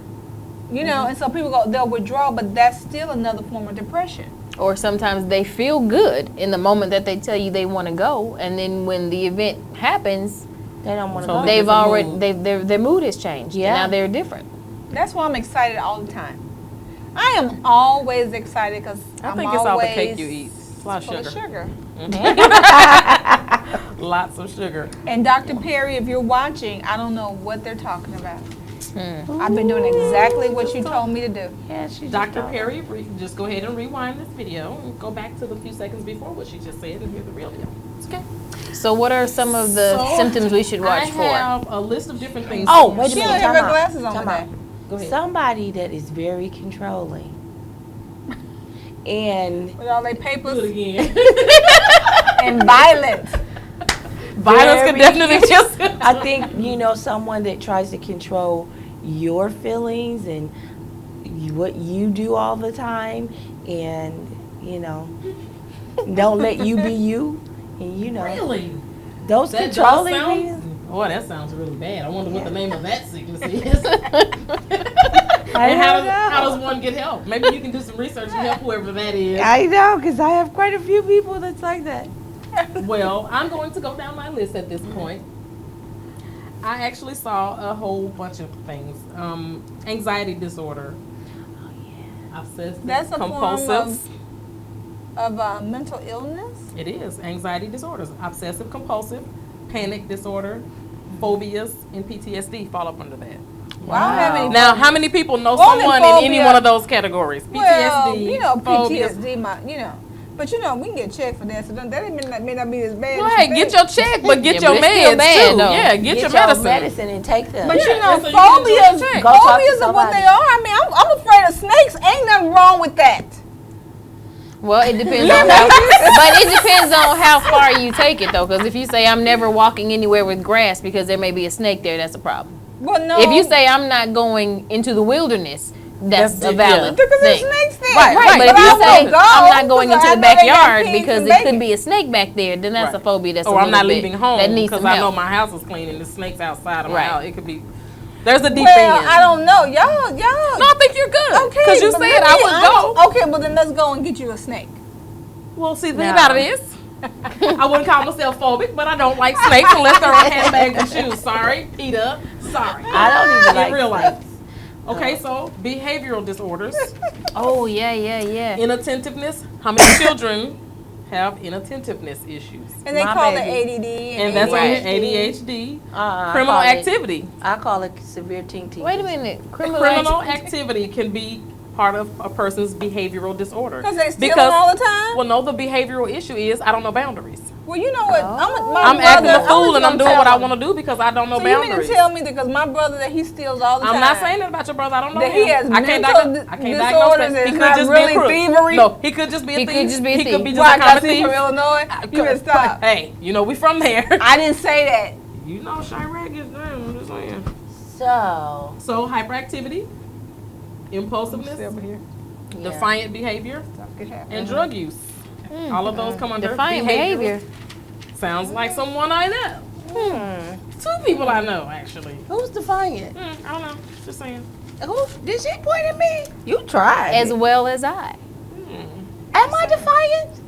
You know, and so people they'll withdraw, but that's still another form of depression. Or sometimes they feel good in the moment that they tell you they want to go, and then when the event happens, they don't want to So go. they've already their mood has changed. Yeah, and now they're different. That's why I'm excited all the time. I am always excited because I I'm think it's all the always cake you eat. It's a lot of sugar. Lots of sugar. And Dr. Perry, if you're watching, I don't know what they're talking about. I've been doing exactly what you told me to do. Yeah, she Dr. Perry, just go ahead and rewind this video and go back to the few seconds before what she just said and hear the real deal. Okay. So what are some of the symptoms we should watch for? I have a list of different things. Oh, wait a She minute. don't have her glasses on today. Go ahead. Somebody that is very controlling. And With all their Do it papers again. and violent. Violence can definitely just. I think, you know, someone that tries to control your feelings and what you do all the time, and, you know, don't let you be you. And, you know, Really? those That does controlling sound. people. Oh, that sounds really bad. I wonder what the name of that sickness is. And how does one get help? Maybe you can do some research and help whoever that is. I know, because I have quite a few people that's like that. Well, I'm going to go down my list at this point. I actually saw a whole bunch of things. Anxiety disorder. Oh, yeah. Obsessive That's a compulsive. form of mental illness. It is. Anxiety disorders. Obsessive compulsive, panic disorder, phobias, and PTSD fall up under that. Well, I don't have any Now, how many people know Only someone in any phobia- one of those categories? PTSD, Well, you know, phobias. PTSD, you know. But you know, we can get checked for that, so that may not be as bad. Well, as hey, you get think. your check, but get Yeah, your but it's still meds bad, too. though. Yeah, get your medicine. and take them. But you Yeah, know, so you can do phobias, your check. Go talk to phobias are what somebody. they are. I mean, I'm afraid of snakes. Ain't nothing wrong with that. Well, it depends on how, but it depends on how far you take it though. Because if you say I'm never walking anywhere with grass because there may be a snake there, that's a problem. Well, no. If you say I'm not going into the wilderness, that's a valid because there's thing. snakes there. Right, but if I you won't say go I'm not going because into I the know they got backyard pigs because and it could bacon. be a snake back there, then that's a phobia. That's Or a I'm not little leaving bit, home that needs because some I know help. my house is clean and the snake's outside of my Right. house. It could be. There's a deep Well, end. I don't know, y'all. No, I think you're good. Okay, Because you but said let I me- would go. Okay, well then let's go and get you a snake. Well, see, the thing No. about it is, I wouldn't call myself phobic, but I don't like snakes unless they're on handbags and shoes. Sorry, Peter. Sorry. I don't even like in real life. snakes. Okay, so behavioral disorders, Oh yeah. inattentiveness. How many children have inattentiveness issues? And they My call baby. it ADD And that's why ADHD. ADHD, I criminal call it- activity. I call it severe tinting. Wait a minute. Criminal activity can be part of a person's behavioral disorder. Because they stealing all the time? Well, no, the behavioral issue is I don't know boundaries. Well, you know what? I'm acting a fool and I'm doing what I want to do because I don't know So you mean boundaries. to tell me that because my brother that he steals all the time. I'm not saying that about your brother. I don't know that him. he has I can't mental I can't disorders diagnose that. and He it's could not just really be a crook. thievery? No, he could just be a He thief. could just be a He could thief. be just Why? a common Because he's thief. from Illinois? You better stop. Hey, you know we from there. I didn't say that. You know Chirac is there. I'm just saying. So, hyperactivity, impulsiveness, defiant behavior, and drug use. All of those come under Defiant behavioral. behavior. Sounds like someone I know. Two people I know, actually. who's defiant? I don't know. Just saying. Who did she point at me? You tried. As well as I. Am I defiant?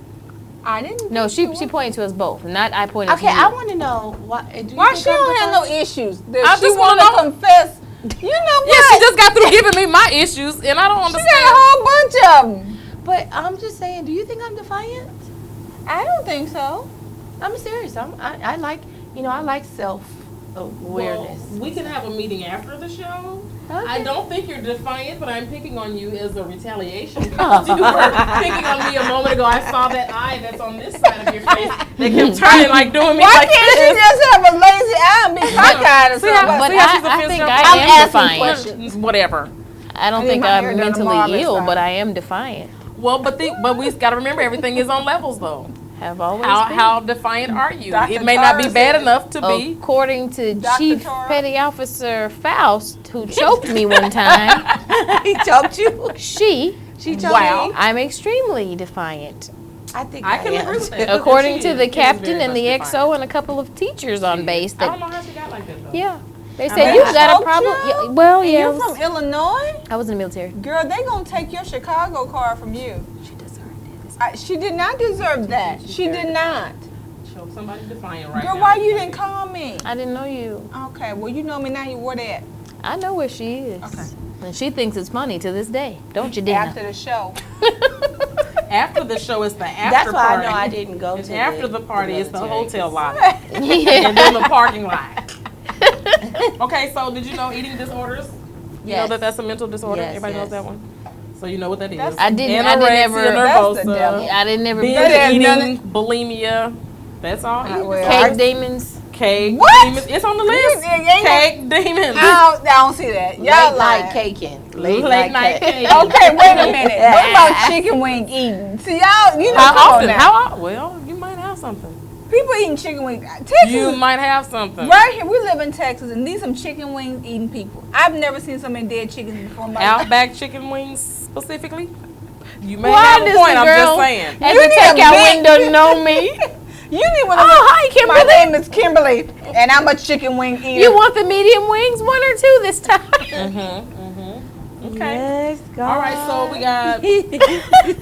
I didn't. No, she pointed to us both. Not I pointed Okay, to you. I want to know why. Why she don't have no issues? Does I she just want wanna to know. confess? You know what? Yeah, she just got through giving me my issues, and I don't She understand. got a whole bunch of them. But I'm just saying, do you think I'm defiant? I don't think so. I'm serious. I like, I like self awareness. Well, we can have a meeting after the show. Okay. I don't think you're defiant, but I'm picking on you as a retaliation because you were picking on me a moment ago. I saw that eye that's on this side of your face that kept turning like doing me Why like can't this. she just have a lazy eye and be cockeyed or See how- something? But see how she's a I think physical- I I'm am asking defiant. questions. Whatever. I don't I need think my hair I'm done tomorrow, mentally Miss ill, Donna. but I am defiant. Well, but we got to remember everything is on levels though. Have always been. How defiant are you? Dr. It may not be Torres bad says- enough to be. According to Dr. Chief Torres. Petty Officer Faust, who choked me one time, He choked you. she, She choked Wow. me. I'm extremely defiant. I think I can am, agree with too. that. According She to is- the she is captain very and the much XO defiant. and a couple of teachers on base, I don't that know how she got like that though. yeah, they I said mean, you I got a choked problem. you? Yeah, well, yeah, You're from Illinois? I was in the military. Girl, they gonna take your Chicago card from you. She deserved it. She did not deserve that. She did not. Show somebody defiant right Girl, now. why you didn't call me? I didn't know you. Okay, well you know me now. You were that I know where she is. Okay. And she thinks it's funny to this day. Don't you, Dana? after the show. After the show, it's the after That's why party. I know I didn't go It's to after the party, it's the military, hotel 'cause- lobby. Yeah. And then the parking lot. Okay, so did you know eating disorders? You know Yes. that's a mental disorder? Yes, Everybody knows yes. that one? So you know what that is. That's- I didn't Anorexia ever. That's the nervosa, devil. I didn't ever. binge That has eating, nothing- bulimia. That's all. Eating well, disorders. Cake demons. Cake What? demons. It's on the list. You ain't no- Cake demons. I don't see that. Y'all Late lying. night caking. Late night cake. Okay, wait a minute. What about chicken wing eating? See, y'all, you know, How come on often? now. How often? Well, you might have something. People eating chicken wings. Texas, You might have something. right here, we live in Texas, and these some chicken wings eating people. I've never seen so many dead chickens before in my life. Outback chicken wings specifically? You may Why have a does point, the I'm girl just saying. at You the need a takeout big- window know me? You need one of Oh, those. hi, Kimberly. My name is Kimberly, and I'm a chicken wing eater. You want the medium wings, one or two this time? Okay. Yes, God. All right, so we got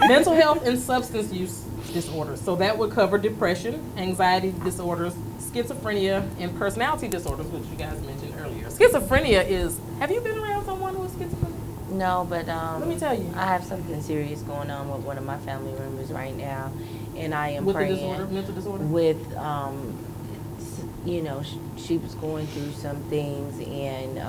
mental health and substance use disorders. So that would cover depression, anxiety disorders, schizophrenia, and personality disorders, which you guys mentioned earlier. Schizophrenia is, have you been around someone who is schizophrenic? No, but Let me tell you. I have something serious going on with one of my family members right now, and I am With the praying disorder, mental disorder? with, you know, she was going through some things, and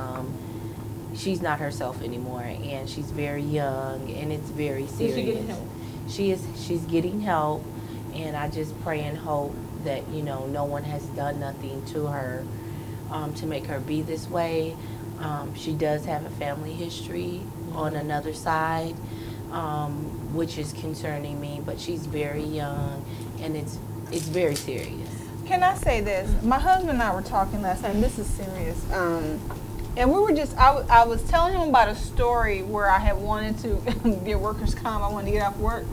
she's not herself anymore, and she's very young, and it's very serious. Is she getting help? She's getting help, and I just pray and hope that, you know, no one has done nothing to her to make her be this way. She does have a family history on another side, which is concerning me, but she's very young, and it's very serious. Can I say this? My husband and I were talking last night, and this is serious. And we were just, I was telling him about a story where I had wanted to get workers' comp. I wanted to get off work.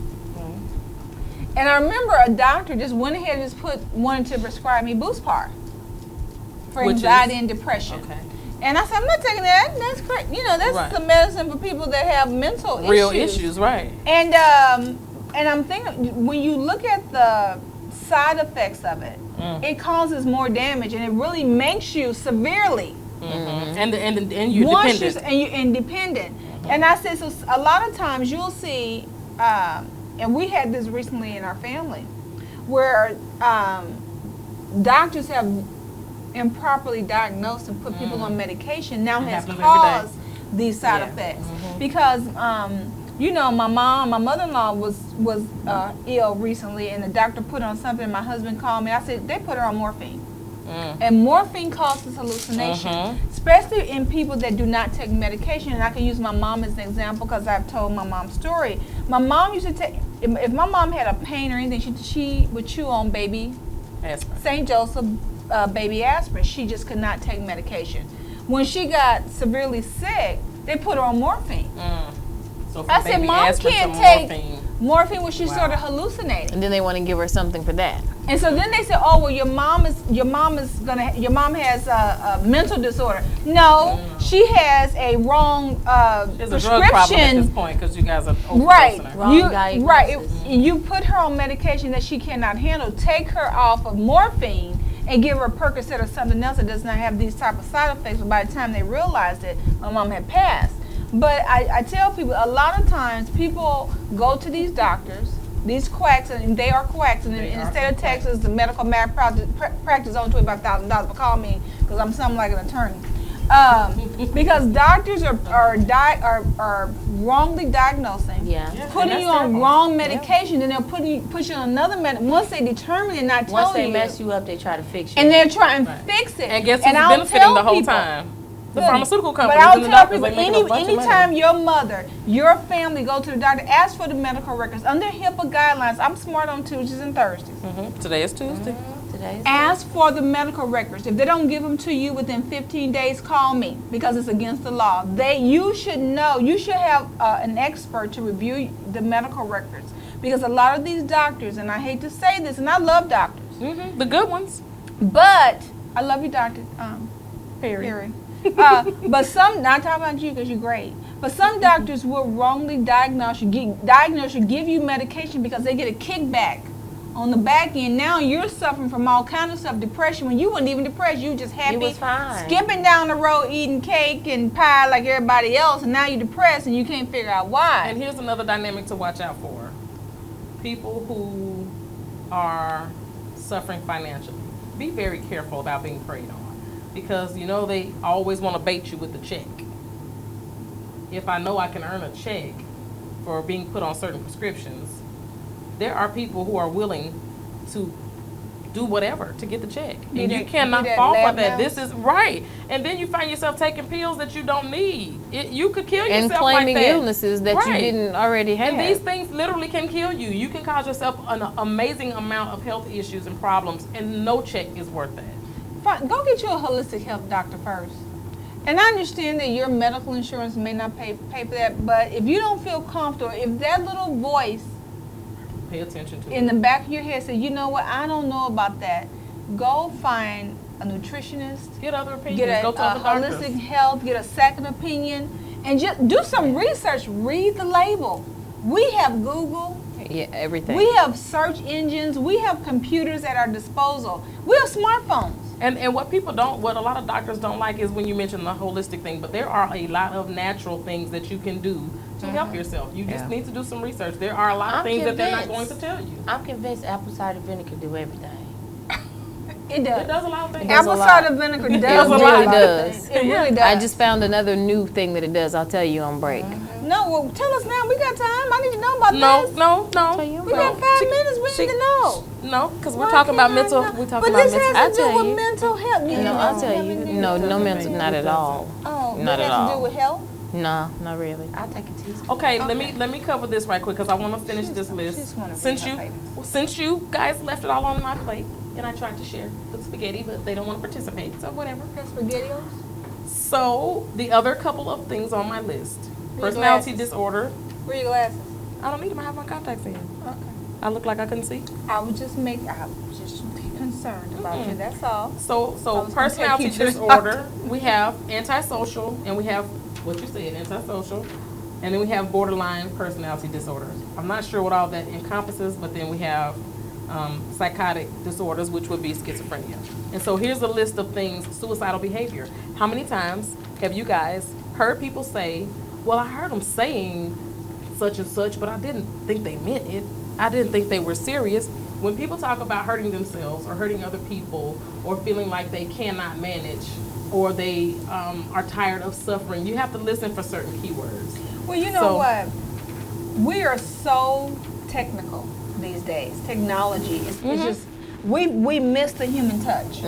And I remember a doctor just went ahead and just wanted to prescribe me Buspar for Which anxiety is- and depression. Okay. And I said, I'm not taking that. That's great. You know, that's Right. the medicine for people that have mental Real issues, right. And I'm thinking, when you look at the side effects of it, it causes more damage, and it really makes you severely And you're once dependent. and you're independent. And I said, so a lot of times you'll see, and we had this recently in our family, where doctors have improperly diagnosed and put people on medication now It has happens every day. caused these side Yeah. effects. Because, you know, my mother-in-law was ill recently, and the doctor put her on something. My husband called me. I said, they put her on morphine. And morphine causes hallucination, especially in people that do not take medication. And I can use my mom as an example because I've told my mom's story. My mom used to take, if my mom had a pain or anything, she would chew on baby Aspirin. St. Joseph baby aspirin. She just could not take medication. When she got severely sick, they put her on morphine. So from I said, baby Mom aspirin can't to take morphine. morphine when she Wow. started hallucinating. And then they want to give her something for that. And so then they said, "Oh, well, your mom has a mental disorder." No, she has a wrong There's a drug problem at this prescription. point because you guys are Right, overdosing her. Wrong you diagnosis. you put her on medication that she cannot handle. Take her off of morphine and give her Percocet or something else that does not have these type of side effects. But by the time they realized it, my mom had passed. But I tell people, a lot of times people go to these doctors these quacks, and they are quacks, and in the state of Texas, the medical malpractice only $25,000 for call me because I'm something like an attorney. Because doctors are wrongly diagnosing, putting you on wrong medication, and they'll put you on another medication. Once they determine and not tell you. Once they mess you up, they try to fix you. And they're trying to fix it. And guess who's benefiting the whole time? The pharmaceutical companies. But I'll and the tell doctors, people, anytime your mother, your family go to the doctor, ask for the medical records. Under HIPAA guidelines, I'm smart on Tuesdays and Thursdays. Today is Tuesday. Ask for the medical records. If they don't give them to you within 15 days, call me because it's against the law. You should know. You should have an expert to review the medical records because a lot of these doctors, and I hate to say this, and I love doctors. The good ones. But I love you, Dr. Perry. But some, not talking about you because you're great, but some doctors will wrongly diagnose you, give you medication because they get a kickback on the back end. Now you're suffering from all kinds of stuff, depression, when you weren't even depressed. You were just happy, was fine, skipping down the road, eating cake and pie like everybody else, and now you're depressed and you can't figure out why. And here's another dynamic to watch out for. People who are suffering financially. Be very careful about being preyed on. Because, they always want to bait you with the check. If I know I can earn a check for being put on certain prescriptions, there are people who are willing to do whatever to get the check. And you cannot fall for that. This is right. And then you find yourself taking pills that you don't need. You could kill yourself and claiming like that. illnesses that you didn't already have. And these things literally can kill you. You can cause yourself an amazing amount of health issues and problems, and no check is worth that. Fine. Go get you a holistic health doctor first. And I understand that your medical insurance may not pay for that, but if you don't feel comfortable, if that little voice pay attention to in the back of your head says, you know what, I don't know about that, go find a nutritionist, get other opinions, get go to other doctors. Holistic health, get a second opinion, and just do some research. Read the label. We have Google. Yeah, everything. We have search engines. We have computers at our disposal. We have smartphones. And what a lot of doctors don't like is when you mention the holistic thing, but there are a lot of natural things that you can do to help yourself. You just need to do some research. There are a lot of things that they're not going to tell you. I'm convinced apple cider vinegar can do everything. It does. It does a lot of things. Apple cider vinegar does. It really does. It really does. I just found another new thing that it does. I'll tell you on break. No, well, tell us now. We got time. I need to know about this. No. We got 5 minutes. We need to know. No, because we're talking about mental. We're talking about mental. But this has to do with mental health. No, I'll tell you. No mental, not at all. Oh, not it at has all. to do with health? No, not really. I'll take a teaspoon. Okay, let me cover this right quick because I want to finish this list. Since you guys left it all on my plate, and I tried to share the spaghetti, but they don't want to participate, so whatever. SpaghettiOs? So the other couple of things on my list: personality disorder. Where are your glasses? I don't need them. I have my contacts in. Okay. I look like I couldn't see. I was just concerned about you. That's all. So personality disorder. We have antisocial, and we have what you said, antisocial, and then we have borderline personality disorder. I'm not sure what all that encompasses, but then we have psychotic disorders, which would be schizophrenia. And so here's a list of things: suicidal behavior. How many times have you guys heard people say, "Well, I heard them saying such and such, but I didn't think they meant it. I didn't think they were serious." When people talk about hurting themselves or hurting other people or feeling like they cannot manage or they are tired of suffering, you have to listen for certain keywords. Well, you know what? We are so technical these days. Technology is just, we miss the human touch.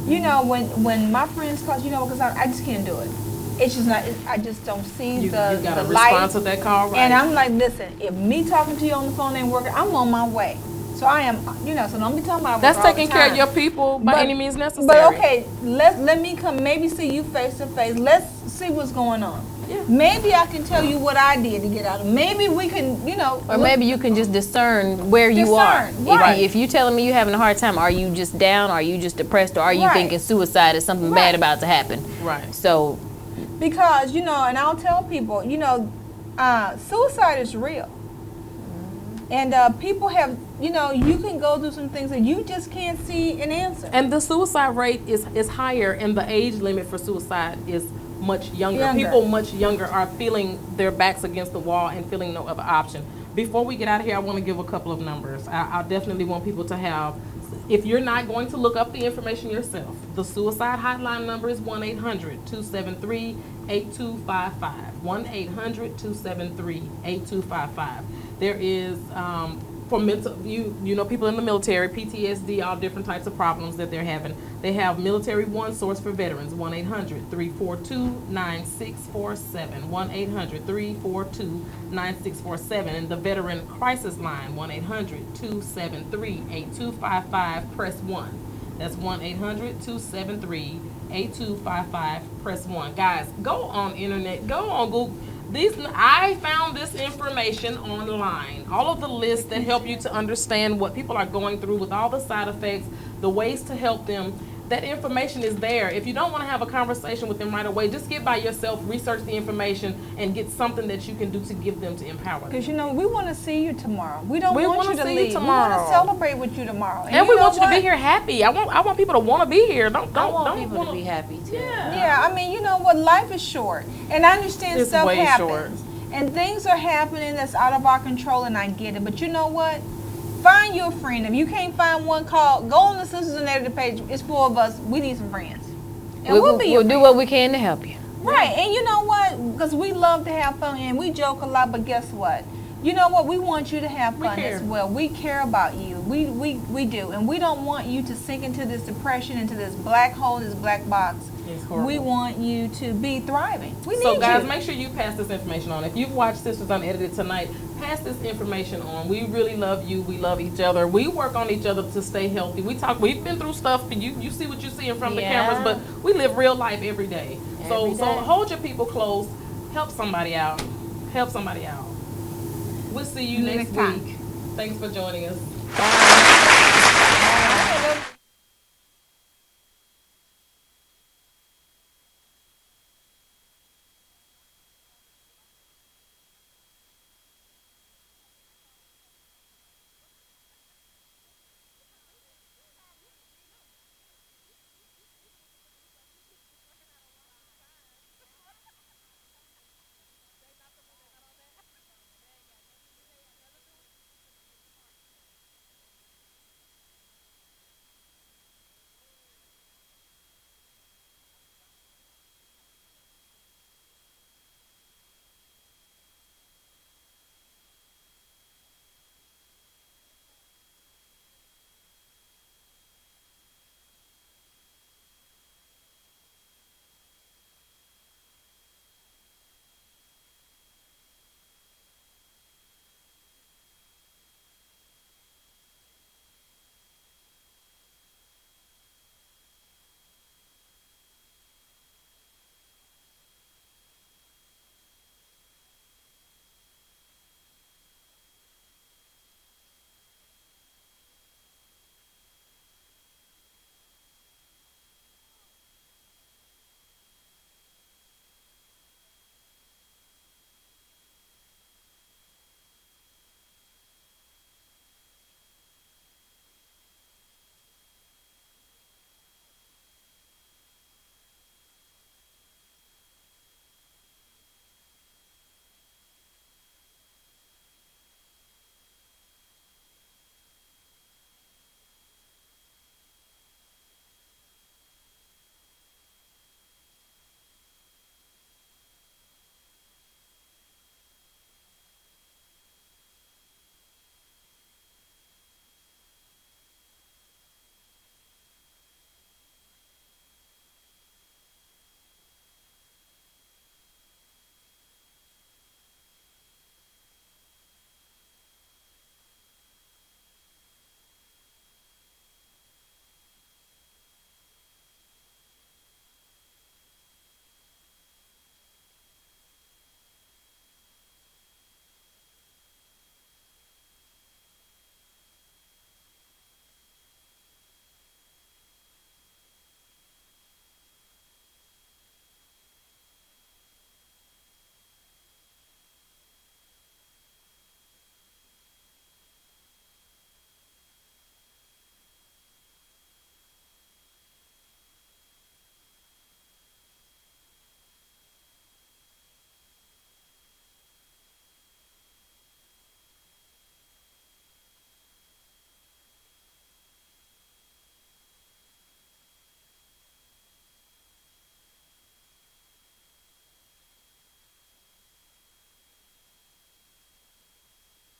You know, when my friends call, because I just can't do it. It's just not, I just don't see you the gotta light. Respond to that call, right? And I'm like, listen, if me talking to you on the phone ain't working, I'm on my way. So I am, so don't be talking about that's all the taking care time. of your people by any means necessary. But okay, let me come maybe see you face to face. Let's see what's going on. Yeah. Maybe I can tell you what I did to get out of it. Maybe we can, Or maybe you can just discern where you are. Right. If you're telling me you're having a hard time, are you just down? Are you just depressed? Or are you thinking suicide is something bad about to happen? Right. So. Because, and I'll tell people, suicide is real. And people have, you can go through some things that you just can't see an answer. And the suicide rate is higher, and the age limit for suicide is much younger. People much younger are feeling their backs against the wall and feeling no other option. Before we get out of here, I want to give a couple of numbers. I definitely want people to have, if you're not going to look up the information yourself, the suicide hotline number is 1-800-273-8255. 1-800-273-8255. There is, for mental, you know, people in the military, PTSD, all different types of problems that they're having. They have Military One Source for Veterans, 1-800-342-9647, 1-800-342-9647, and the Veteran Crisis Line, 1-800-273-8255, press 1. That's 1-800-273-8255, press 1. Guys, go on internet, go on Google. I found this information online. All of the lists that help you to understand what people are going through with all the side effects, the ways to help them. That information is there. If you don't want to have a conversation with them right away, just get by yourself, research the information, and get something that you can do to give them to empower them. Because, you know, we want to see you tomorrow. We don't want you to see leave. you tomorrow. We want to celebrate with you tomorrow. And we want you to be here happy. I want people to want to be here. I want people to be happy too. Yeah, I mean, you know what? Life is short. And I understand It's stuff way happens. short. And things are happening that's out of our control, and I get it. But you know what? Find you a friend. If you can't find one, go on the Sisters Unedited page. It's 4 of us. We need some friends. And we'll be your do friends. what we can to help you. Right. And you know what? Because we love to have fun, and we joke a lot, but guess what? You know what? We want you to have fun as well. We care about you. We do. And we don't want you to sink into this depression, into this black hole, this black box. We want you to be thriving. We need you. So guys, make sure you pass this information on. If you've watched Sisters Unedited tonight, pass this information on. We really love you. We love each other. We work on each other to stay healthy. We've been through stuff, and you see what you see in front of the cameras, but we live real life every day. So hold your people close. Help somebody out. Help somebody out. We'll see you next week. Thanks for joining us. Bye.